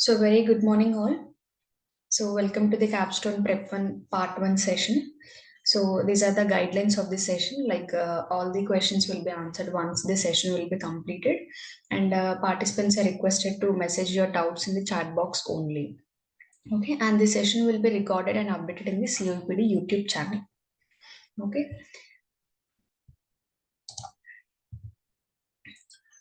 So very good morning all. So welcome to the Capstone Prep 1 Part 1 session. So these are the guidelines of the session, like all the questions will be answered once the session will be completed, and participants are requested to message your doubts in the chat box only. Okay, and the session will be recorded and updated in the COEPD YouTube channel. Okay,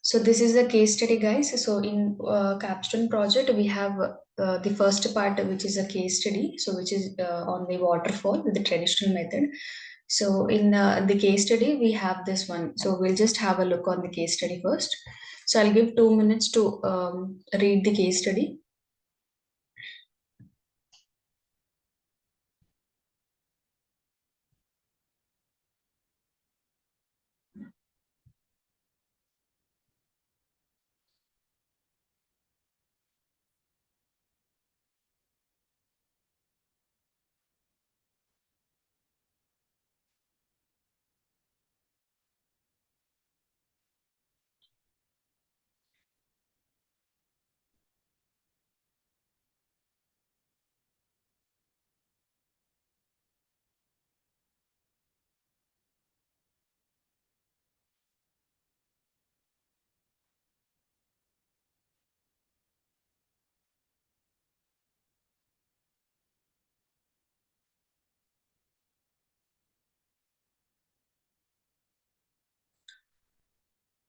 so this is a case study, guys. So in Capstone project, we have the first part, which is a case study. So which is on the waterfall with the traditional method. So in the case study, we have this one. So we'll just have a look on the case study first. So I'll give 2 minutes to read the case study.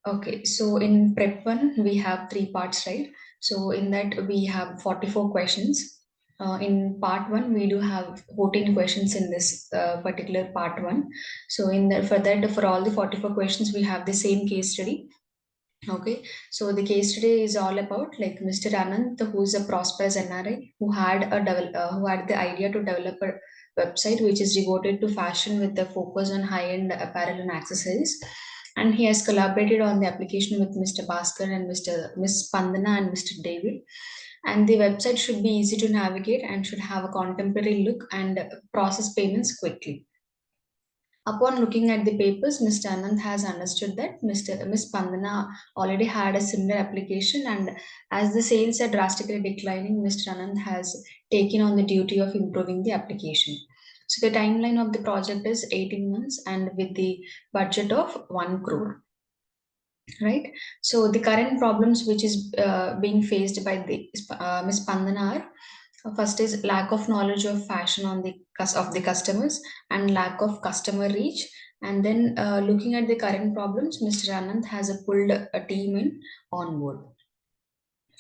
Okay, so in prep one, we have three parts, right? So in that we have 44 questions. In part one, we do have 14 questions in this particular part one. So in that, for all the 44 questions, we have the same case study. Okay, so the case study is all about like Mr. Anand, who is a prosperous NRI who had the idea to develop a website which is devoted to fashion with the focus on high-end apparel and accessories. And he has collaborated on the application with Mr. Bhaskar and Miss Pandana and Mr. David. And the website should be easy to navigate and should have a contemporary look and process payments quickly. Upon looking at the papers, Mr. Anand has understood that Miss Pandana already had a similar application, and as the sales are drastically declining, Mr. Anand has taken on the duty of improving the application. So the timeline of the project is 18 months and with the budget of 1 crore, right? So the current problems which is being faced by the Miss Pandana are first is lack of knowledge of fashion on of the customers and lack of customer reach. And then looking at the current problems, Mr. Anand has pulled a team in on board.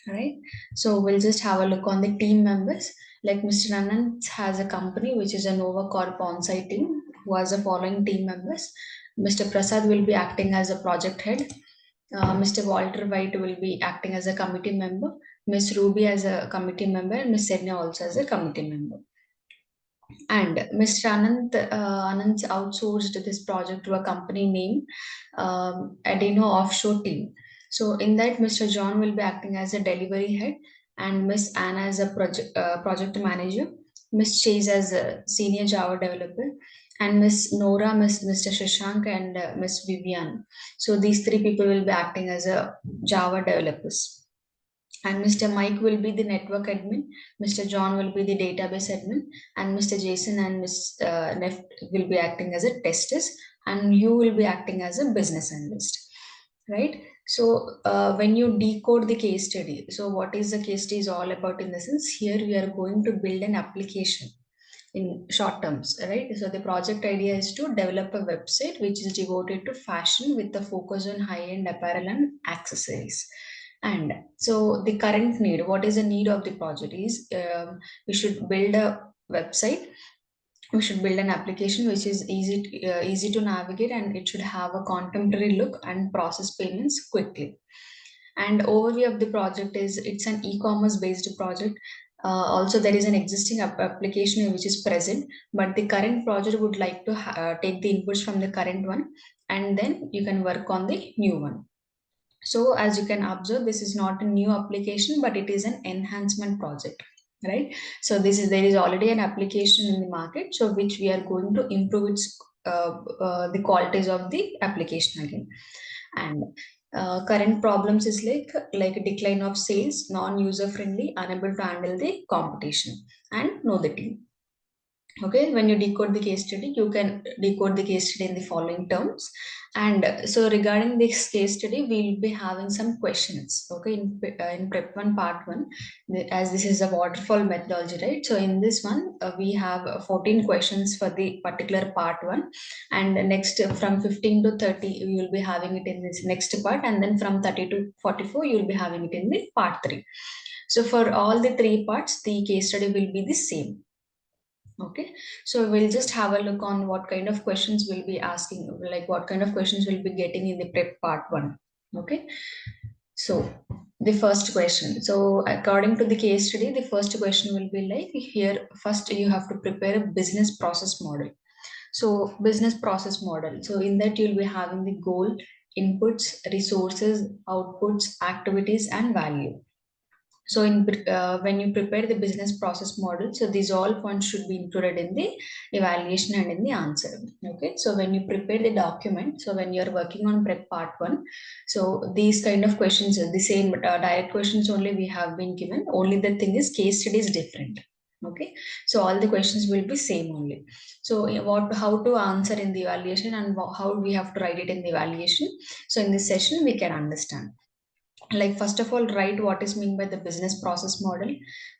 Right. So we'll just have a look on the team members. Like Mr. Anand has a company which is a Nova Corp on-site team who has the following team members. Mr. Prasad will be acting as a project head. Mr. Walter White will be acting as a committee member, Miss Ruby as a committee member, and Miss Sedna also as a committee member. And Mr. Anand outsourced this project to a company named Adeno Offshore Team. So in that, Mr. John will be acting as a delivery head, and Miss Anna as a project manager, Miss Chase as a senior Java developer, and Miss Nora, Mr. Shashank, and Miss Vivian. So these three people will be acting as a Java developers. And Mr. Mike will be the network admin, Mr. John will be the database admin, and Mr. Jason and Miss Neft will be acting as a testers, and you will be acting as a business analyst, right? So when you decode the case study, so what is the case study is all about in the sense here we are going to build an application in short terms, right? So the project idea is to develop a website which is devoted to fashion with a focus on high-end apparel and accessories. And so the current need, what is the need of the project is we should build a website, we should build an application which is easy to navigate, and it should have a contemporary look and process payments quickly. And overview of the project is it's an e-commerce based project. Also there is an existing application which is present, but the current project would like to take the inputs from the current one, and then you can work on the new one. So as you can observe, this is not a new application, but it is an enhancement project, right? So there is already an application in the market, so which we are going to improve its the qualities of the application again. And Current problems is like decline of sales, non-user friendly, unable to handle the competition, and know the team. Okay, when you decode the case study, you can decode the case study in the following terms. And so regarding this case study, we'll be having some questions. Okay, in prep one, part one, as this is a waterfall methodology, right? So in this one, we have 14 questions for the particular part one. And next, from 15 to 30, you will be having it in this next part. And then from 30 to 44, you will be having it in the part three. So for all the three parts, the case study will be the same. Okay, so we'll just have a look on what kind of questions we'll be asking, like what kind of questions we'll be getting in the prep part one. Okay, so the first question. So according to the case study, the first question will be like here, first you have to prepare a business process model. So business process model. So in that you'll be having the goal, inputs, resources, outputs, activities, and value. So when you prepare the business process model, so these all points should be included in the evaluation and in the answer. Okay, so when you prepare the document, so when you're working on prep part one, so these kind of questions are the same, direct questions only we have been given. Only the thing is case study is different. Okay, so all the questions will be same only. So what, how to answer in the evaluation, and how we have to write it in the evaluation. So in this session we can understand, like first of all, write what is meant by the business process model.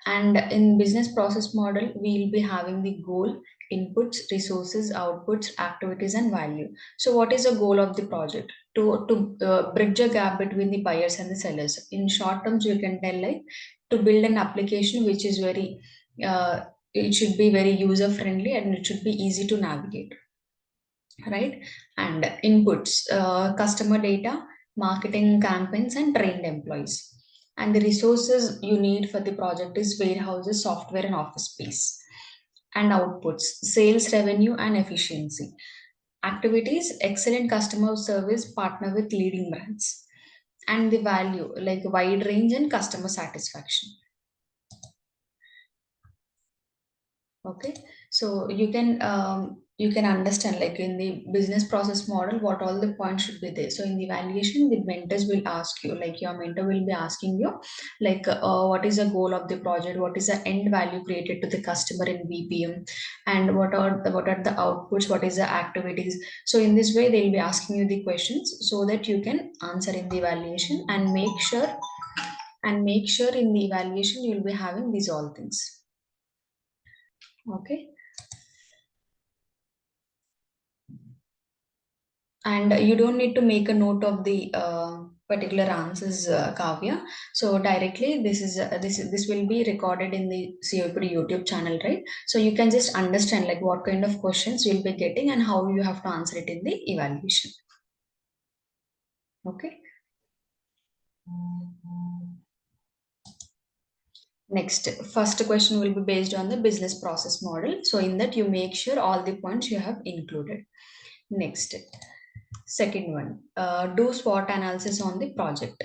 And in business process model, we'll be having the goal, inputs, resources, outputs, activities, and value. So what is the goal of the project? To bridge a gap between the buyers and the sellers. In short terms, you can tell like to build an application which is very it should be very user friendly and it should be easy to navigate, right? And inputs, customer data, marketing campaigns, and trained employees. And the resources you need for the project is warehouses, software, and office space. And outputs, sales revenue and efficiency. Activities, excellent customer service, partner with leading brands. And the value, like wide range and customer satisfaction. Okay, so you can understand like in the business process model what all the points should be there. So in the evaluation, the mentors will ask you, like your mentor will be asking you, like what is the goal of the project, what is the end value created to the customer in BPM, and what are the outputs, what is the activities. So in this way, they'll be asking you the questions so that you can answer in the evaluation, and make sure in the evaluation you'll be having these all things. Okay. And you don't need to make a note of the particular answers, Kavya. So directly, this will be recorded in the COEPD YouTube channel, right? So you can just understand like what kind of questions you'll be getting and how you have to answer it in the evaluation. Okay. Next, first question will be based on the business process model. So in that, you make sure all the points you have included. Next, second one, do SWOT analysis on the project.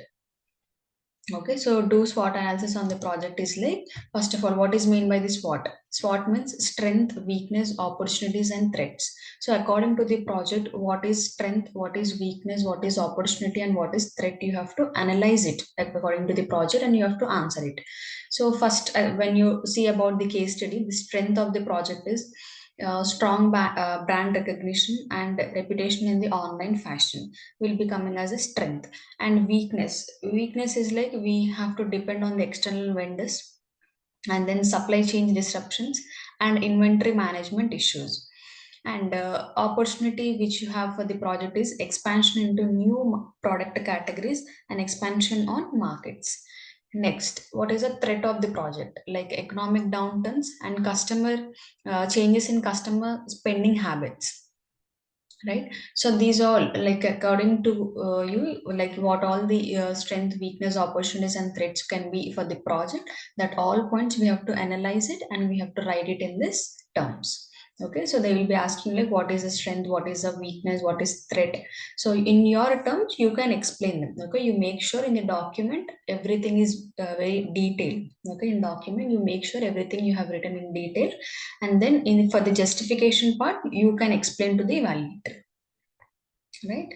Okay, so do SWOT analysis on the project is like, first of all, what is mean by the SWOT? SWOT means strength, weakness, opportunities, and threats. So according to the project, what is strength, what is weakness, what is opportunity, and what is threat? You have to analyze it according to the project, and you have to answer it. So first, when you see about the case study, the strength of the project is strong brand recognition and reputation in the online fashion will be coming as a strength. And weakness is like we have to depend on the external vendors, and then supply chain disruptions and inventory management issues. And opportunity which you have for the project is expansion into new product categories and expansion on markets. Next, what is a threat of the project? Like economic downturns and customer changes in customer spending habits, right? So these all like according to you, like what all the strength, weakness, opportunities, and threats can be for the project. That all points we have to analyze it and we have to write it in this terms. Okay, so they will be asking like what is the strength, what is the weakness, what is threat. So in your terms you can explain them. Okay, you make sure in the document everything is very detailed. Okay, in document you make sure everything you have written in detail, and then in for the justification part you can explain to the evaluator, right?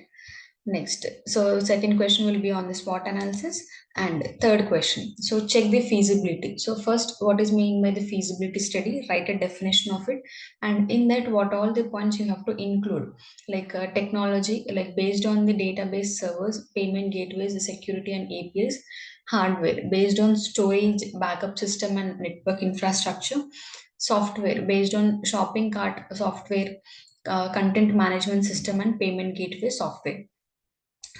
Next, so second question will be on the SWOT analysis, and third question. So check the feasibility. So first, what is mean by the feasibility study? Write a definition of it, and in that, what all the points you have to include, like technology, like based on the database servers, payment gateways, the security and APIs, hardware based on storage, backup system and network infrastructure, software based on shopping cart software, content management system and payment gateway software.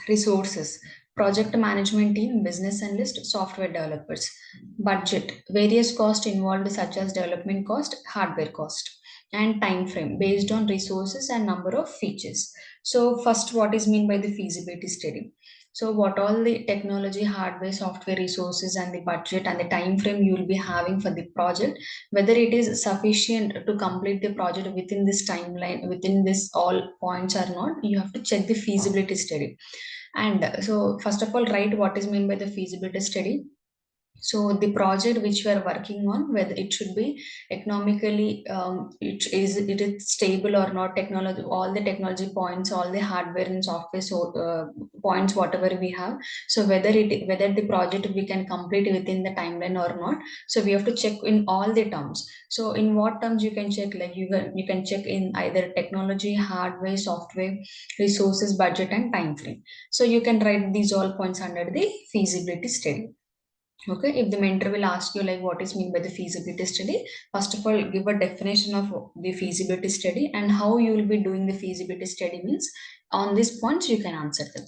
Resources, project management team, business analyst, software developers. Budget, various costs involved such as development cost, hardware cost. And time frame based on resources and number of features. So first, what is mean by the feasibility study? So what all the technology, hardware, software resources and the budget and the time frame you will be having for the project, whether it is sufficient to complete the project within this timeline, within this all points or not, you have to check the feasibility study. And so, first of all, write what is meant by the feasibility study. So, the project which we are working on, whether it should be economically, it is stable or not. Technology, all the technology points, all the hardware and software points, whatever we have. So, whether the project we can complete within the timeline or not. So, we have to check in all the terms. So, in what terms you can check? Like you can check in either technology, hardware, software, resources, budget, and time frame. So you can write these all points under the feasibility study. Okay, if the mentor will ask you like what is mean by the feasibility study, first of all give a definition of the feasibility study and how you will be doing the feasibility study means on these points you can answer them.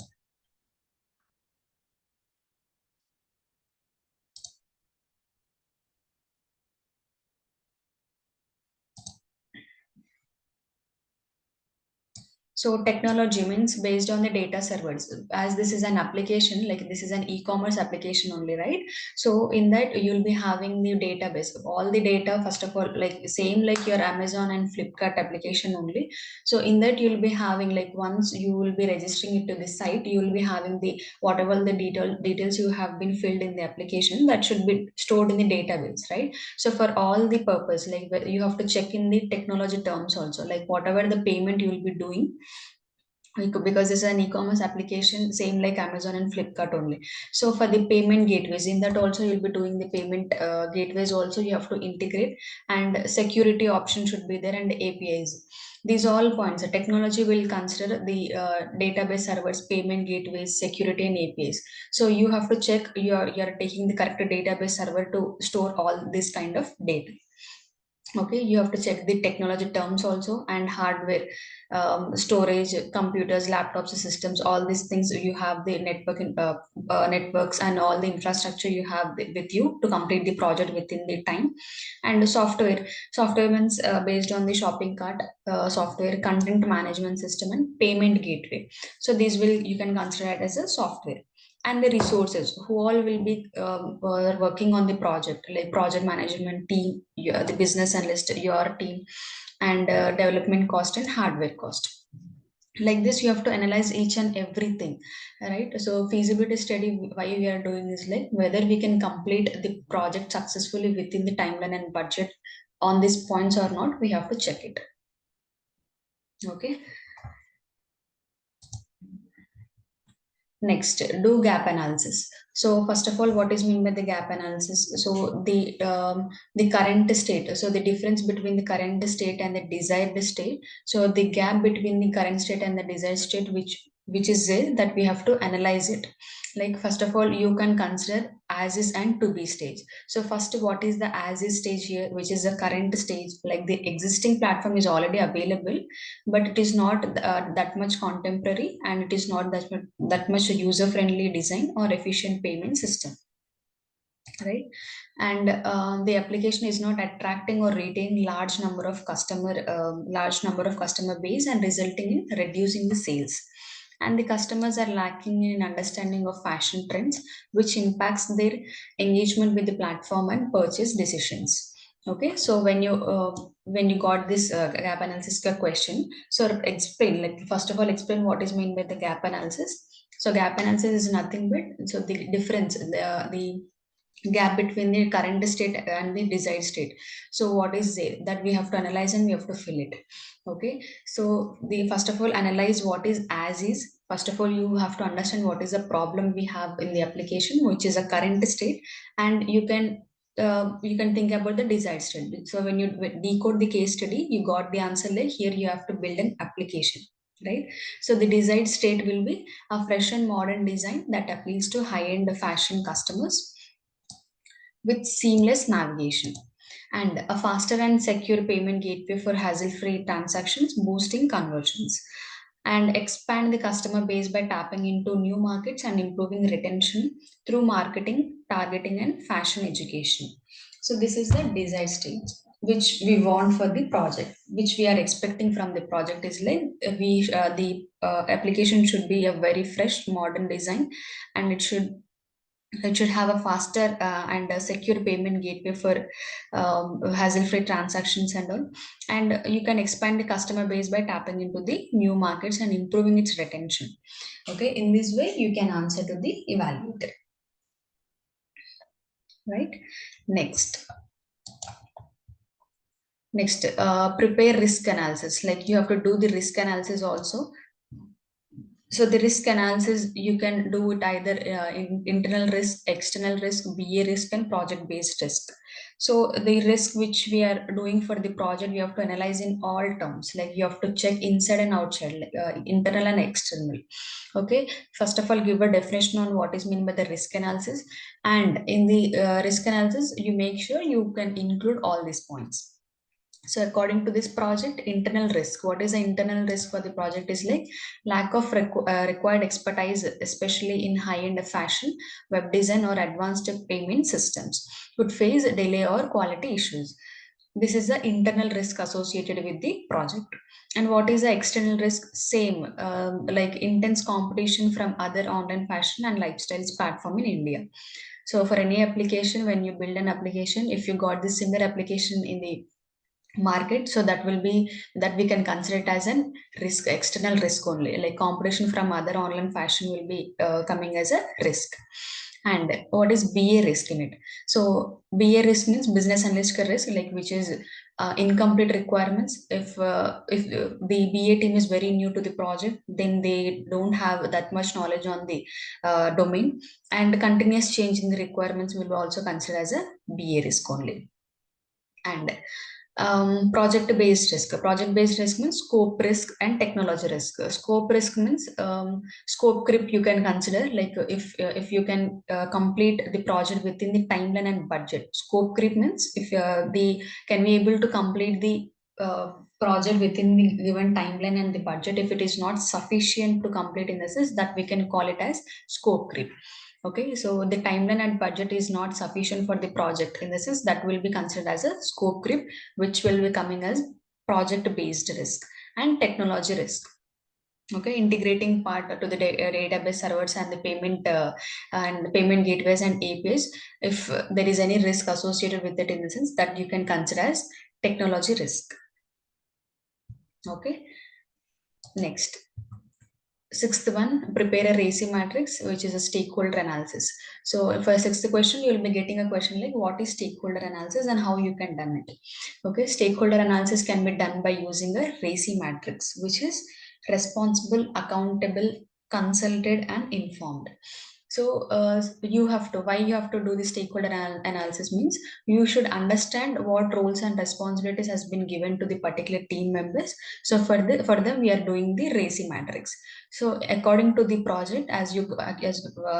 So technology means based on the data servers. As this is an application, like this is an e-commerce application only, right? So in that you'll be having the database, all the data, first of all, like same like your Amazon and Flipkart application only. So in that you'll be having like once you will be registering it to the site, you will be having the whatever the details you have been filled in the application that should be stored in the database, right? So for all the purpose, like you have to check in the technology terms also, like whatever the payment you will be doing because it's an e-commerce application same like Amazon and Flipkart only. So for the payment gateways, in that also you'll be doing the payment gateways also you have to integrate, and security option should be there, and APIs. These all points the technology will consider the database servers, payment gateways, security and APIs. So you have to check you're taking the correct database server to store all this kind of data. Okay, you have to check the technology terms also, and hardware, storage, computers, laptops, systems, all these things you have the networks and all the infrastructure you have with you to complete the project within the time. And the software means based on the shopping cart, software, content management system and payment gateway. So these will you can consider it as a software. And the resources who all will be working on the project, like project management team, the business analyst, your team, and development cost and hardware cost. Like this you have to analyze each and everything, right? So feasibility study why we are doing is like whether we can complete the project successfully within the timeline and budget on these points or not, we have to check it. Okay. Next, do gap analysis. So first of all, what is mean by the gap analysis? So the current state. So the difference between the current state and the desired state. So the gap between the current state and the desired state, which is there that we have to analyze it. Like first of all, you can consider as is and to be stage. So first, what is the as is stage here, which is the current stage? Like the existing platform is already available, but it is not that much contemporary, and it is not that much user friendly design or efficient payment system, right? And the application is not attracting or retaining large number of customer base and resulting in reducing the sales. And the customers are lacking in understanding of fashion trends, which impacts their engagement with the platform and purchase decisions. Okay, so when you got this gap analysis question, so explain, like first of all explain what is meant by the gap analysis. So gap analysis is nothing but so the difference, the gap between the current state and the desired state. So what is there that we have to analyze and we have to fill it. Okay, so the first of all analyze what is as is, First of all, you have to understand what is the problem we have in the application, which is a current state, and you can think about the desired state. So when you decode the case study, you got the answer like here you have to build an application, right? So the desired state will be a fresh and modern design that appeals to high-end fashion customers with seamless navigation and a faster and secure payment gateway for hassle-free transactions, boosting conversions, and expand the customer base by tapping into new markets and improving retention through marketing, targeting, and fashion education. So this is the desired stage which we want for the project, which we are expecting from the project is like the application should be a very fresh modern design, and it should have a faster and a secure payment gateway for hassle-free transactions and all. And you can expand the customer base by tapping into the new markets and improving its retention. Okay, in this way, you can answer to the evaluator, right? Next, prepare risk analysis. Like you have to do the risk analysis also. So the risk analysis, you can do it either in internal risk, external risk, BA risk, and project-based risk. So the risk which we are doing for the project, you have to analyze in all terms. Like you have to check inside and outside, like, internal and external. Okay. First of all, give a definition on what is meant by the risk analysis, and in the risk analysis, you make sure you can include all these points. So according to this project, internal risk, what is the internal risk for the project is like lack of required expertise, especially in high-end fashion, web design, or advanced payment systems, could face delay or quality issues. This is the internal risk associated with the project. And what is the external risk? Same, like intense competition from other online fashion and lifestyles platform in India. So for any application, when you build an application, if you got this similar application in the market, so that will be that we can consider it as an risk, external risk only, like competition from other online fashion will be coming as a risk. And what is BA risk in it? So BA risk means business analyst risk, like which is incomplete requirements. If the BA team is very new to the project, then they don't have that much knowledge on the domain, and continuous change in the requirements will be also considered as a BA risk only. And project-based risk. Project-based risk means scope risk and technology risk. Scope risk means scope creep you can consider, like if you can complete the project within the timeline and budget. Scope creep means if the can be able to complete the project within the given timeline and the budget. If it is not sufficient to complete in the sense that we can call it as scope creep. Okay, so the timeline and budget is not sufficient for the project. In the sense that will be considered as a scope creep, which will be coming as project-based risk and technology risk. Okay, integrating part to the database servers and the payment gateways and APIs. If there is any risk associated with it, in the sense that you can consider as technology risk. Okay, next. Sixth one, prepare a RACI matrix, which is a stakeholder analysis. So for sixth question, you will be getting a question like what is stakeholder analysis and how you can done it. Okay, stakeholder analysis can be done by using a RACI matrix, which is responsible, accountable, consulted, and informed. So why you have to do the stakeholder analysis means you should understand what roles and responsibilities has been given to the particular team members. So for them, we are doing the RACI matrix. So according to the project,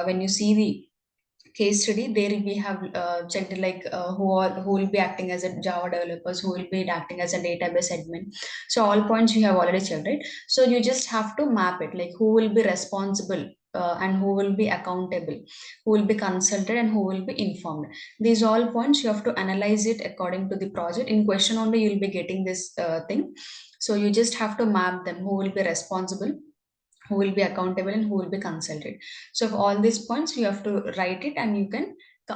when you see the case study, there we have checked like who will be acting as a Java developers, who will be acting as a database admin. So all points you have already checked, right? So you just have to map it, like who will be responsible, and who will be accountable, who will be consulted, and who will be informed. These all points you have to analyze it according to the project. In question only you will be getting this thing. So you just have to map them, who will be responsible, who will be accountable, and who will be consulted. So for all these points you have to write it, and you can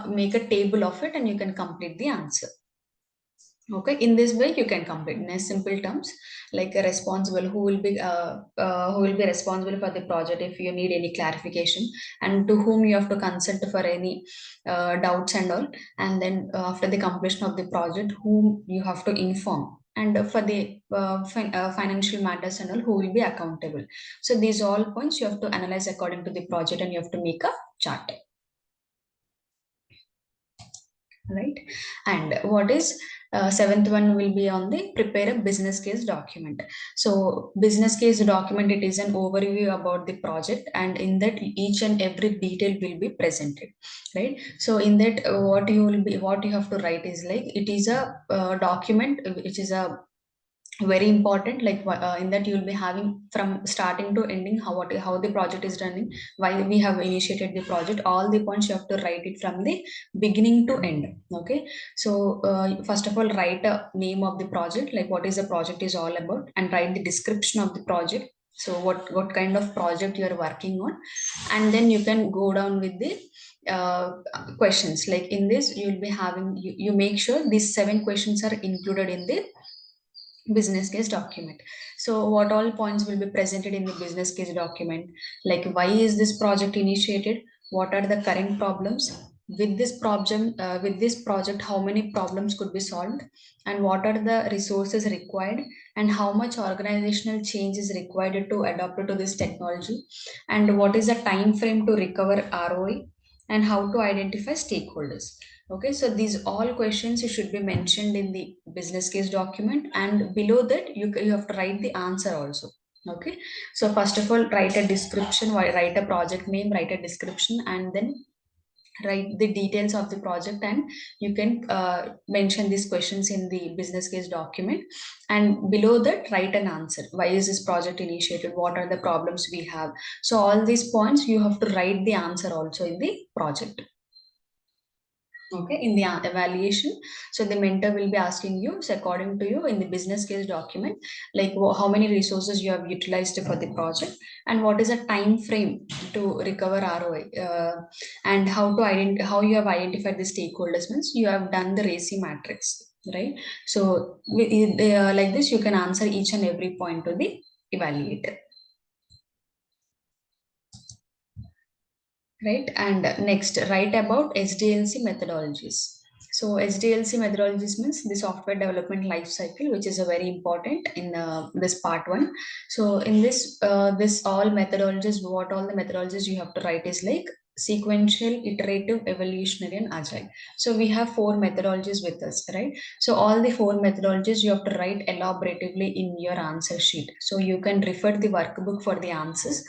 make a table of it, and you can complete the answer. Okay, in this way you can complete in a simple terms, like a responsible, who will be responsible for the project if you need any clarification, and to whom you have to consult for any doubts and all. And then after the completion of the project, whom you have to inform, and for the financial matters and all, who will be accountable. So these all points you have to analyze according to the project, and you have to make a chart, right? And what is seventh one will be on the prepare a business case document. So business case document, it is an overview about the project, and in that each and every detail will be presented, right? So in that what you have to write is like, it is a document which is a very important, like in that you will be having from starting to ending, how the project is running, why we have initiated the project, all the points you have to write it from the beginning to end. Okay, so first of all, write a name of the project, like what is the project is all about, and write the description of the project. So what kind of project you are working on, and then you can go down with the questions. Like in this you will be having, you make sure these 7 questions are included in the business case document. So what all points will be presented in the business case document, like why is this project initiated, what are the current problems with this problem, with this project, how many problems could be solved, and what are the resources required, and how much organizational change is required to adopt to this technology, and what is the time frame to recover ROI, and how to identify stakeholders. Okay, so these all questions you should be mentioned in the business case document, and below that you have to write the answer also. Okay, so first of all, write a description, write a project name, write a description, and then write the details of the project, and you can mention these questions in the business case document, and below that write an answer, why is this project initiated, what are the problems we have. So all these points you have to write the answer also in the project. Okay, in the evaluation, so the mentor will be asking you, so according to you in the business case document, like how many resources you have utilized for the project, and what is a time frame to recover ROI, and how to how you have identified the stakeholders, means you have done the RACI matrix, right? So like this you can answer each and every point to the evaluator, right? And next, write about SDLC methodologies. So SDLC methodologies means the software development life cycle, which is a very important in this part one. So in this all methodologies, what all the methodologies you have to write is like sequential, iterative, evolutionary, and agile. So we have 4 methodologies with us, right? So all the 4 methodologies you have to write elaboratively in your answer sheet. So you can refer the workbook for the answers.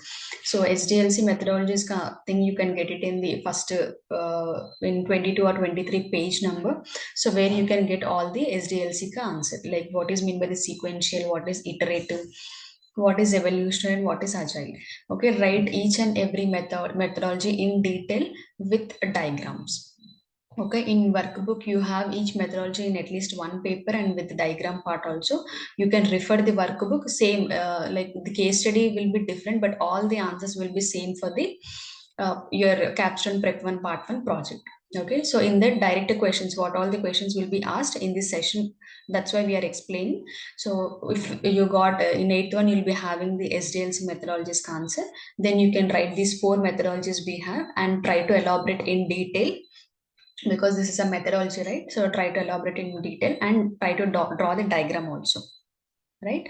So SDLC methodologies thing you can get it in the first in 22 or 23 page number. So where you can get all the SDLC ka answer, like what is mean by the sequential, what is iterative, what is evolutionary, and what is agile. Okay, write each and every methodology in detail with diagrams. Okay, in workbook you have each methodology in at least one paper, and with the diagram part also. You can refer the workbook, same like the case study will be different, but all the answers will be same for the your Capstone Prep 1 Part 1 project. Okay, so in that direct questions, what all the questions will be asked in this session, that's why we are explaining. So if you got in 8th one, you'll be having the SDLC methodologies concept, then you can write these 4 methodologies we have and try to elaborate in detail, because this is a methodology, right? So try to elaborate in detail and try to draw the diagram also, right?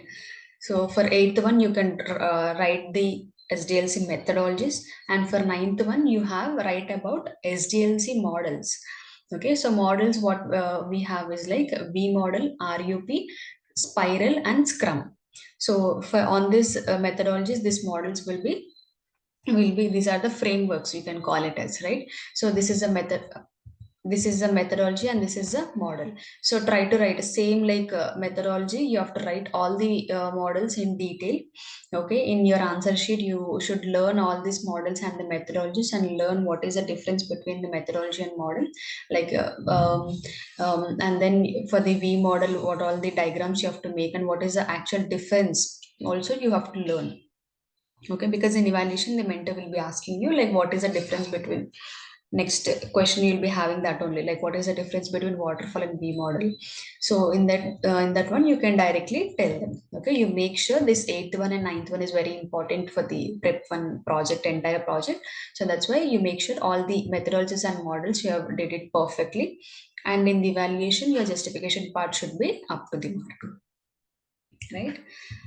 So for 8th one, you can write the SDLC methodologies, and for 9th one, you have write about SDLC models. Okay, so models what we have is like V model, RUP, spiral, and Scrum. So for on this methodologies, these models will be these are the frameworks you can call it as, right? So this is a method, this is a methodology, and this is a model. So try to write the same like methodology, you have to write all the models in detail. Okay, in your answer sheet you should learn all these models and the methodologies, and learn what is the difference between the methodology and model, like and then for the V model, what all the diagrams you have to make, and what is the actual difference also you have to learn. Okay, because in evaluation the mentor will be asking you like what is the difference between, next question you'll be having that only, like what is the difference between waterfall and V model. So in that one you can directly tell them. Okay, you make sure this 8th one and 9th one is very important for the prep one project, entire project. So that's why you make sure all the methodologies and models you have did it perfectly, and in the evaluation your justification part should be up to the mark. right?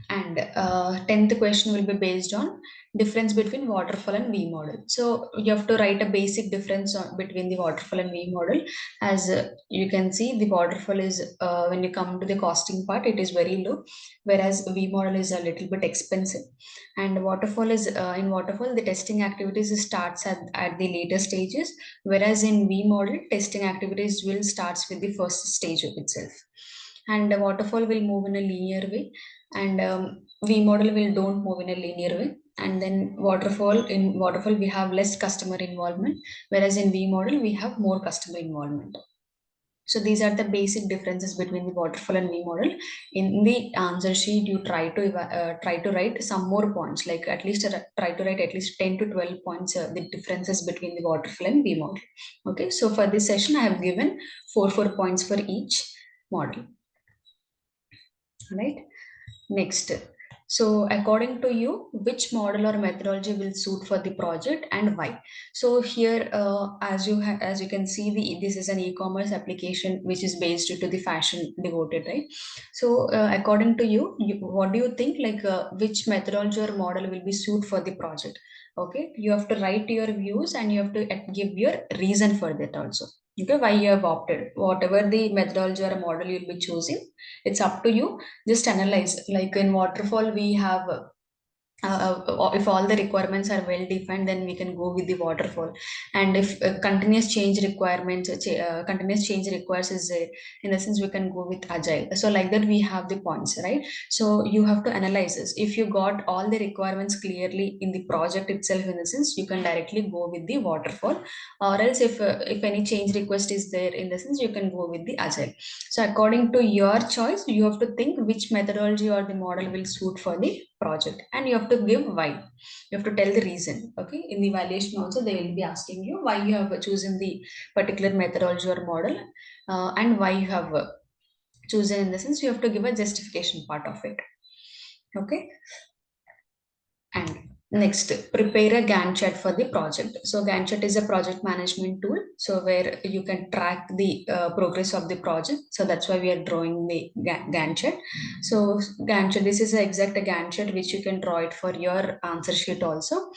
And 10th question will be based on difference between waterfall and V model. So you have to write a basic difference between the waterfall and V model. As you can see, the waterfall is when you come to the costing part, it is very low, whereas V model is a little bit expensive. And waterfall is in waterfall the testing activities starts at the later stages, whereas in V model testing activities will starts with the first stage of itself. And the waterfall will move in a linear way, and V model will don't move in a linear way. And then waterfall we have less customer involvement, whereas in V model we have more customer involvement. So these are the basic differences between the waterfall and V model. In the answer sheet, you try to write some more points, like at least try to write at least 10 to 12 points, the differences between the waterfall and V model. Okay, so for this session, I have given four points for each model. Right. Next, so according to you, which model or methodology will suit for the project and why? So here, as you can see, this is an e-commerce application which is based to the fashion devoted, right? So according to you, what do you think? Like which methodology or model will be suit for the project? Okay, you have to write your views and you have to give your reason for that also. Okay, why you have opted whatever the methodology or model you'll be choosing, it's up to you. Just analyze, like in waterfall we have if all the requirements are well defined, then we can go with the waterfall. And if continuous change requires is in the sense, we can go with agile. So like that we have the points, right? So you have to analyze this. If you got all the requirements clearly in the project itself, in the sense, you can directly go with the waterfall. Or else if any change request is there, in the sense, you can go with the agile. So according to your choice, you have to think which methodology or the model will suit for the project, and you have to give why. You have to tell the reason. Okay, in the evaluation also they will be asking you why you have chosen the particular methodology or model, and why you have chosen, in the sense, you have to give a justification part of it. Okay. And next, prepare a Gantt chart for the project. So Gantt chart is a project management tool. So where you can track the progress of the project. So that's why we are drawing the Gantt chart. So Gantt chart, this is the exact Gantt chart which you can draw it for your answer sheet also.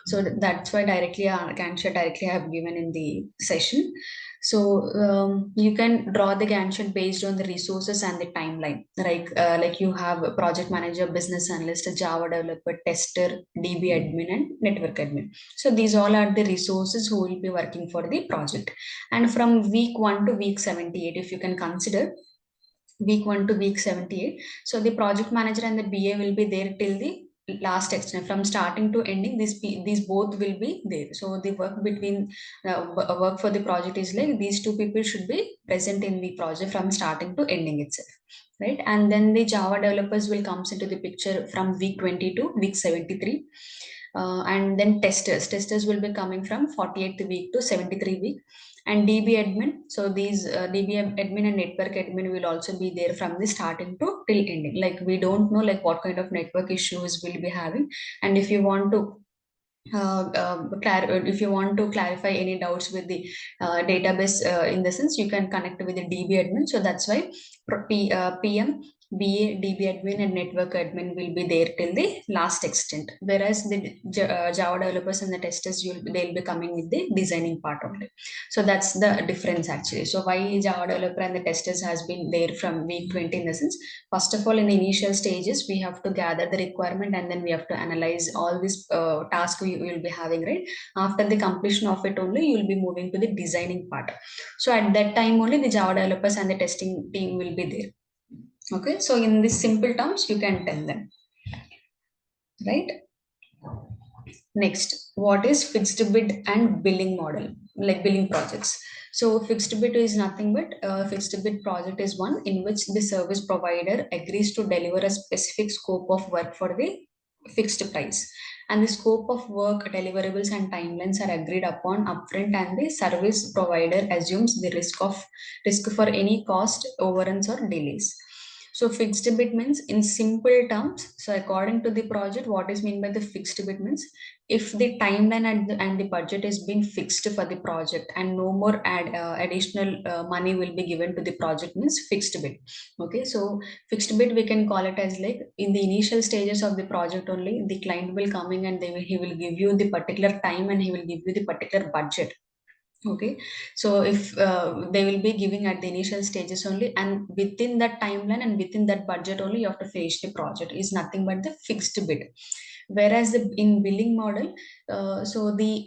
So that's why directly Gantt chart directly I have given in the session. So you can draw the Gantt chart based on the resources and the timeline. Like you have a project manager, business analyst, a Java developer, tester, DB admin, and network admin. So these all are the resources who will be working for the project. And from week 1 to week 78, if you can consider week 1 to week 78, so the project manager and the BA will be there till the last extent, from starting to ending. These both will be there. So the work between work for the project is like these two people should be present in the project from starting to ending itself, right? And then the Java developers will comes into the picture from week 20 to week 73. And then testers will be coming from 48th week to 73 week. And DB admin, so these DB admin and network admin will also be there from the starting to till ending. Like we don't know like what kind of network issues we'll be having, and if you want to if you want to clarify any doubts with the database, in the sense, you can connect with the DB admin. So that's why PM, BA, DB admin, and network admin will be there till the last extent. Whereas the Java developers and the testers, they'll be coming with the designing part only. So that's the difference actually. So why Java developer and the testers has been there from week 20, in the sense, first of all, in the initial stages, we have to gather the requirement, and then we have to analyze all this task we will be having, right? After the completion of it only, you will be moving to the designing part. So at that time only, the Java developers and the testing team will be there. Okay, so in these simple terms, you can tell them, right? Next, what is fixed bid and billing model, like billing projects? So fixed bid is nothing but fixed bid project is one in which the service provider agrees to deliver a specific scope of work for the fixed price. And the scope of work, deliverables, and timelines are agreed upon upfront, and the service provider assumes the risk for any cost overruns or delays. So fixed bid means in simple terms. So according to the project, what is meant by the fixed bid means if the timeline and the budget is being fixed for the project and no more additional money will be given to the project means fixed bid. Okay, so fixed bid we can call it as like in the initial stages of the project only the client will coming and he will give you the particular time and he will give you the particular budget. Okay, so if they will be giving at the initial stages only, and within that timeline and within that budget only, you have to finish the project. Is nothing but the fixed bid. Whereas in billing model, so the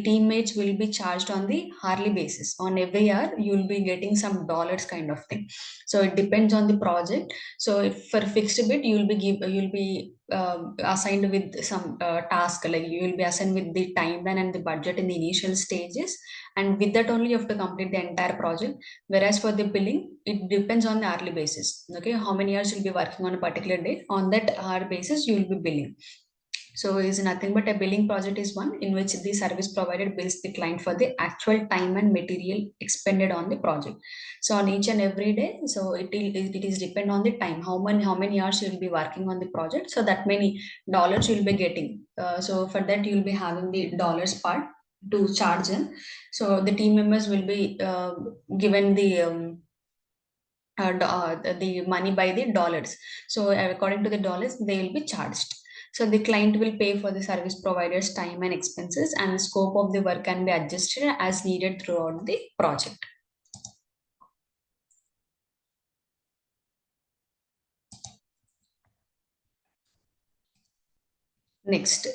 teammates will be charged on the hourly basis. On every hour, you will be getting some dollars kind of thing. So it depends on the project. So if for fixed bid, you will be assigned with some task, like you will be assigned with the timeline and the budget in the initial stages, and with that only you have to complete the entire project. Whereas for the billing, it depends on the hourly basis. Okay, how many hours you'll be working on a particular day, on that hour basis you will be billing. So is nothing but a billing project is one in which the service provider bills the client for the actual time and material expended on the project. So on each and every day, so it is depend on the time, how many hours you will be working on the project. So that many dollars you will be getting. So for that you will be having the dollars part to charge them. So the team members will be given the money by the dollars. So according to the dollars, they will be charged. So the client will pay for the service provider's time and expenses, and the scope of the work can be adjusted as needed throughout the project. Next,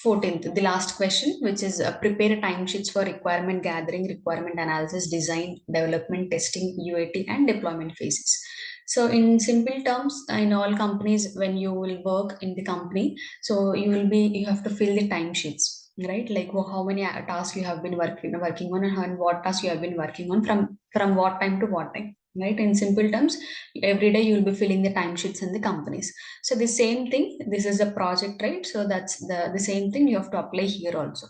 14th, the last question, which is prepare timesheets for requirement gathering, requirement analysis, design, development, testing, UAT, and deployment phases. So, in simple terms, in all companies, when you will work in the company, so you have to fill the timesheets, right? Like how many tasks you have been working on, and what tasks you have been working on from what time to what time. Right, in simple terms, every day you will be filling the timesheets in the companies. So the same thing, this is a project, right? So that's the same thing you have to apply here also.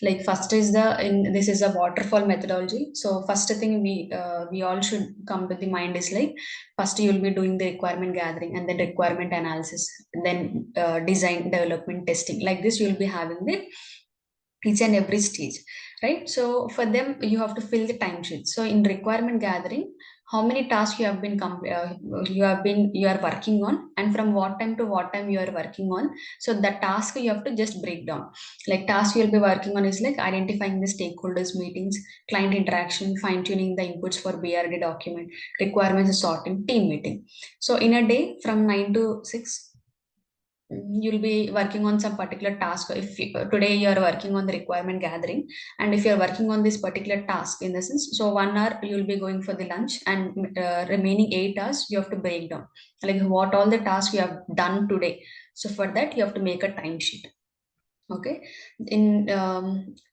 Like first is this is a waterfall methodology. So first thing we all should come to the mind is like first you will be doing the requirement gathering and then requirement analysis, then design, development, testing. Like this you will be having the each and every stage, right? So for them you have to fill the timesheet. So in requirement gathering, how many tasks you have been you are working on, and from what time to what time you are working on. So the task you have to just break down. Like task you'll be working on is like identifying the stakeholders meetings, client interaction, fine tuning the inputs for BRD document, requirements sorting, team meeting. So in a day from 9 to 6, you'll be working on some particular task. If today you are working on the requirement gathering, and if you are working on this particular task in the sense, so 1 hour you'll be going for the lunch, and remaining 8 hours you have to break down like what all the tasks you have done today. So for that you have to make a timesheet. Okay, in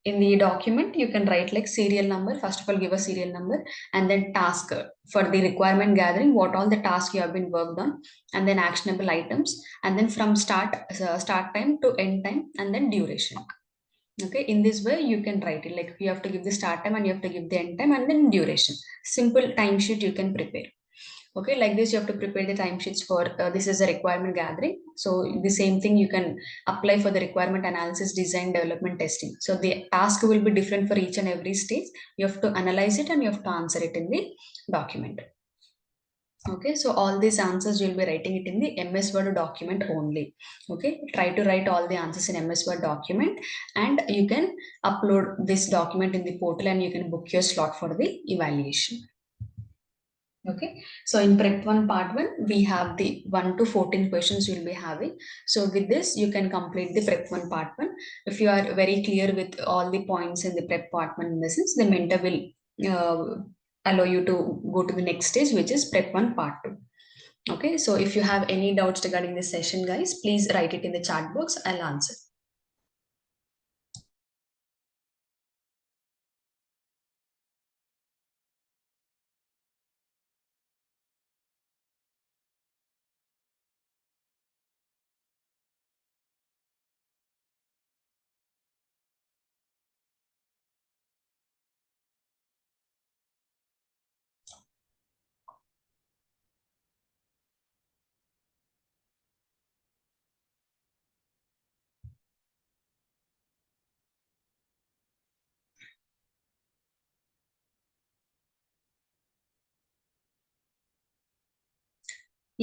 the document you can write like serial number. First of all, give a serial number, and then task for the requirement gathering, what all the tasks you have been worked on, and then actionable items, and then from start time to end time, and then duration. Okay, in this way you can write it like you have to give the start time and you have to give the end time and then duration. Simple timesheet you can prepare. Okay, like this you have to prepare the timesheets for this is a requirement gathering. So the same thing you can apply for the requirement analysis, design, development, testing. So the task will be different for each and every stage. You have to analyze it and you have to answer it in the document. Okay, so all these answers you'll be writing it in the MS Word document only. Okay, try to write all the answers in MS Word document, and you can upload this document in the portal and you can book your slot for the evaluation. Okay, so in prep one part one, we have the 1 to 14 questions you'll be having. So with this, you can complete the prep one part one. If you are very clear with all the points in the prep part one, in the sense, the mentor will allow you to go to the next stage, which is prep one part two. Okay, so if you have any doubts regarding this session, guys, please write it in the chat box. I'll answer.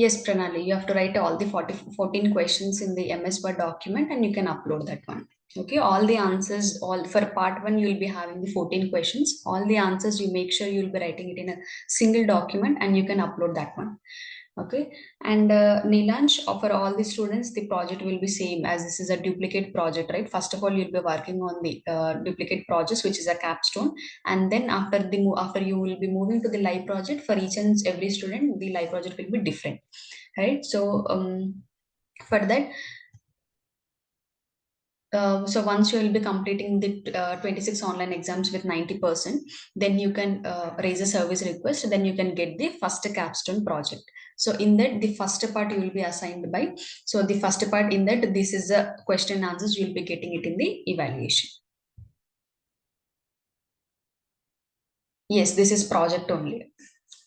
Yes, Pranali, you have to write all the 14 questions in the MS Word document and you can upload that one. Okay, all the answers, all for part one, you'll be having the 14 questions. All the answers, you make sure you'll be writing it in a single document and you can upload that one. Okay, and Nilansh, for all the students, the project will be same as this is a duplicate project, right? First of all, you'll be working on the duplicate projects, which is a capstone, and then after you will be moving to the live project for each and every student, the live project will be different, right? So for that, so once you will be completing the 26 online exams with 90%, then you can raise a service request, then you can get the first capstone project. So in that, the first part you will be assigned by, so the first part in that, this is the question and answers, you will be getting it in the evaluation. Yes, this is project only.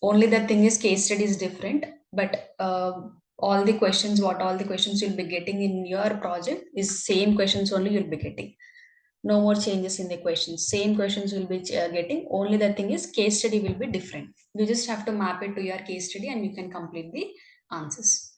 Only the thing is case study is different, but all the questions, what all the questions you'll be getting in your project is same questions only you'll be getting. No more changes in the questions. Same questions will be getting. Only the thing is case study will be different. You just have to map it to your case study and you can complete the answers.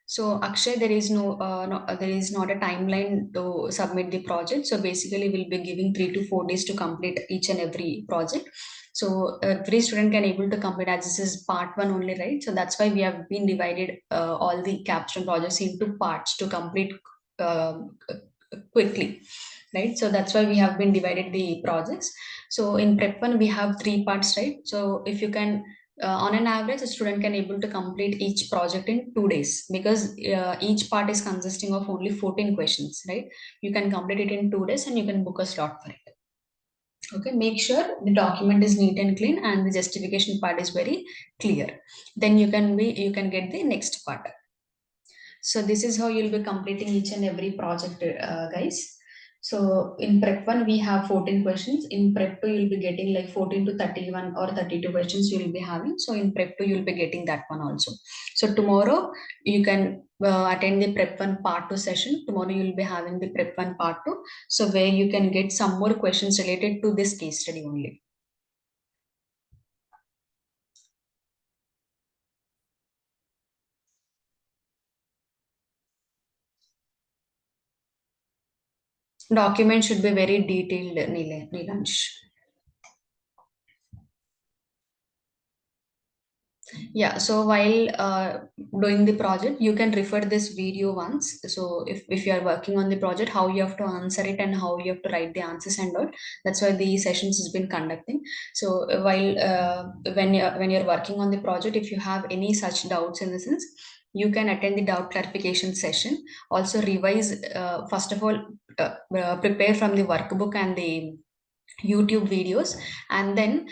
So Akshay, there is not a timeline to submit the project. So basically, we'll be giving 3 to 4 days to complete each and every project. So every student can able to complete as this is part one only, right? So that's why we have been divided all the capstone projects into parts to complete uh, quickly, right? So that's why we have been divided the projects. So in prep one we have 3 parts, right? So if you can on an average a student can able to complete each project in 2 days because each part is consisting of only 14 questions, right? You can complete it in 2 days and you can book a slot for it. Okay, make sure the document is neat and clean and the justification part is very clear, then you can get the next part. So this is how you'll be completing each and every project, guys. So in prep one, we have 14 questions. In prep two, you'll be getting like 14 to 31 or 32 questions you'll be having. So in prep two, you'll be getting that one also. So tomorrow, you can attend the prep one part two session. Tomorrow, you'll be having the prep one part two. So where you can get some more questions related to this case study only. Document should be very detailed, Nilansh. Yeah, so while doing the project, you can refer this video once. So if you are working on the project, how you have to answer it and how you have to write the answers and all. That's why the sessions has been conducting. So while when you're working on the project, if you have any such doubts in the sense, you can attend the doubt clarification session. Also revise first of all, prepare from the workbook and the YouTube videos, and then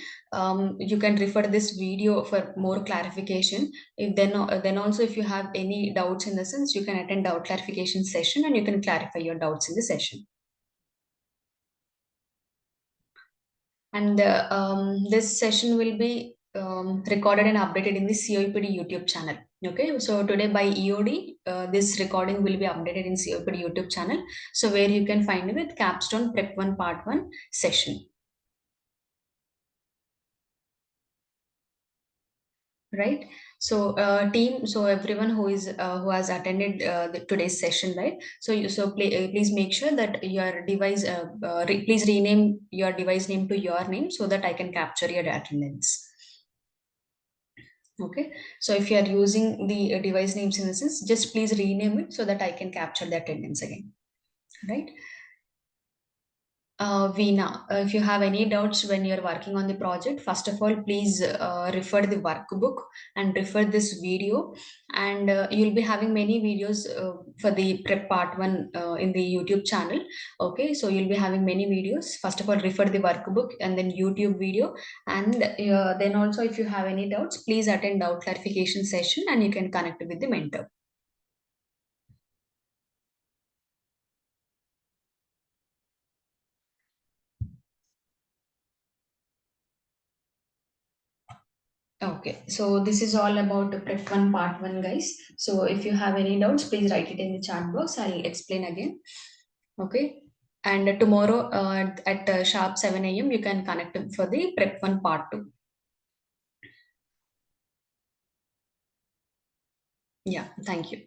you can refer this video for more clarification. If then also if you have any doubts in the sense, you can attend doubt clarification session and you can clarify your doubts in the session. And this session will be recorded and updated in the COEPD YouTube channel. Okay, so today by EOD, this recording will be updated in COEPD YouTube channel. So where you can find it with Capstone Prep 1 Part 1 session. Right, so team, so everyone who is who has attended today's session, right? So please make sure that your device please rename your device name to your name so that I can capture your attendance. Okay, so if you are using the device names in the sense, just please rename it so that I can capture the attendance again, right? Veena, if you have any doubts when you're working on the project, first of all, please refer the workbook and refer this video. And you'll be having many videos for the prep part one in the YouTube channel. Okay, so you'll be having many videos. First of all, refer the workbook and then YouTube video. And then also, if you have any doubts, please attend doubt clarification session and you can connect with the mentor. Okay, so this is all about the prep one part one, guys. So if you have any doubts, please write it in the chat box. I'll explain again. Okay, and tomorrow at sharp 7 a.m. you can connect for the prep one part two. Yeah, thank you.